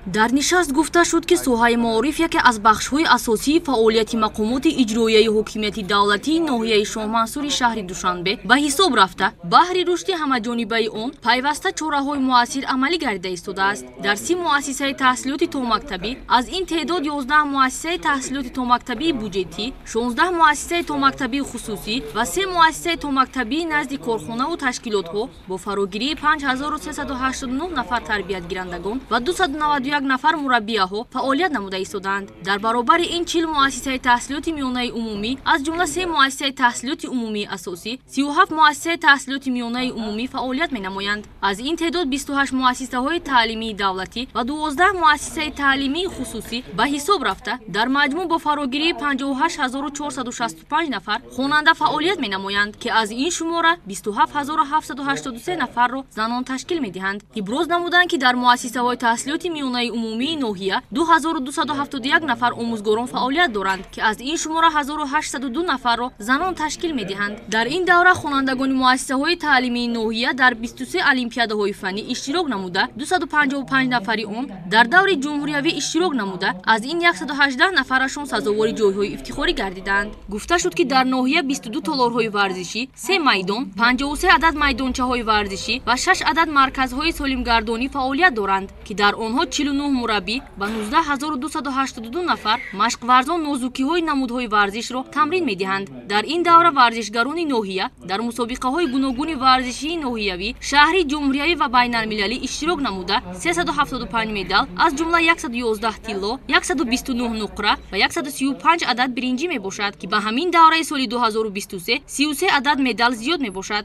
дар нишаст гуфта шуд ки соҳаи маориф яке аз бахшҳои асосии фаъолияти мақомоти иҷроияи ҳокимияти давлатии ноҳияи Шоҳмансури шаҳри Душанбе ба ҳисоб рафта, баҳри рушди ҳамаҷонибаи он пайваста чораҳои муассир амалӣ гардида истодааст. Дар 30 муассисаи таҳсилоти томактабӣ, аз ин теъдод 11 муассисаи таҳсилоти томактабии буҷетӣ, 16 муассисаи томактабии хусусӣ ва 3 муассисаи томактабии назди корхонаву ташкилотҳо бо фарогирии 5389 нафар тарбиятгирандагон ва 291 нафар мураббияҳо фаъолият намуда истоданд. Дар баробари ин 40 муассисаи таҳсилоти миёнаи умумӣ, аз ҷумла 3 муассисаи таҳсилоти умумии асосӣ, 37 муассисаи таҳсилоти миёнаи умумӣ фаъолият менамоянд. Аз ин теъдод 28 муассисаҳои таълимии давлатӣ ва 12 муассисаи таълимии хусусӣ ба ҳисоб рафта, дар маҷмӯъ бо фарогирии 58465 нафар хонанда фаъолият менамоянд, ки аз ин шумора 27783 нафарро занон ташкил медиҳанд. Иброз намуданд, ки дар муассисаҳои таҳсилоти миёнаи умумии ноҳия 2271 нафар омӯзгорон фаъолият доранд, ки аз ин шумора 1802 нафарро занон ташкил медиҳанд. Дар ин давра хонандагони муассисаҳои таълимии ноҳия дар 23 олимпиадаҳои фаннӣ иштирок намуда, 255 нафари он дар даври ҷумҳуриявӣ иштирок намуда, аз ин 118 нафарашон сазовори ҷойҳои ифтихорӣ гардиданд. Гуфта шуд, ки дар ноҳия 22 толорҳои варзишӣ, 3 майдон, 53 адад майдончаҳои варзишӣ ва 6 адад марказҳои солимгардонӣ фаъолият доранд, ки дар онҳо 49 мураббӣ ба 19282 нафар машқварзон нозукиҳои намудҳои варзишро тамрин медиҳанд. Дар ин давра варзишгарони ноҳия дар мусобиқаҳои гуногуни варзишии ноҳиявӣ, шаҳрӣ, ҷумҳуриявӣ ва байналмилалӣ иштирок намуда 375 медал, аз ҷумла 111 тилло, 129 нуқра ва 135 адад биринҷӣ мебошад, ки ба ҳамин давраи соли 2023 33 адад медал зиёд мебошад.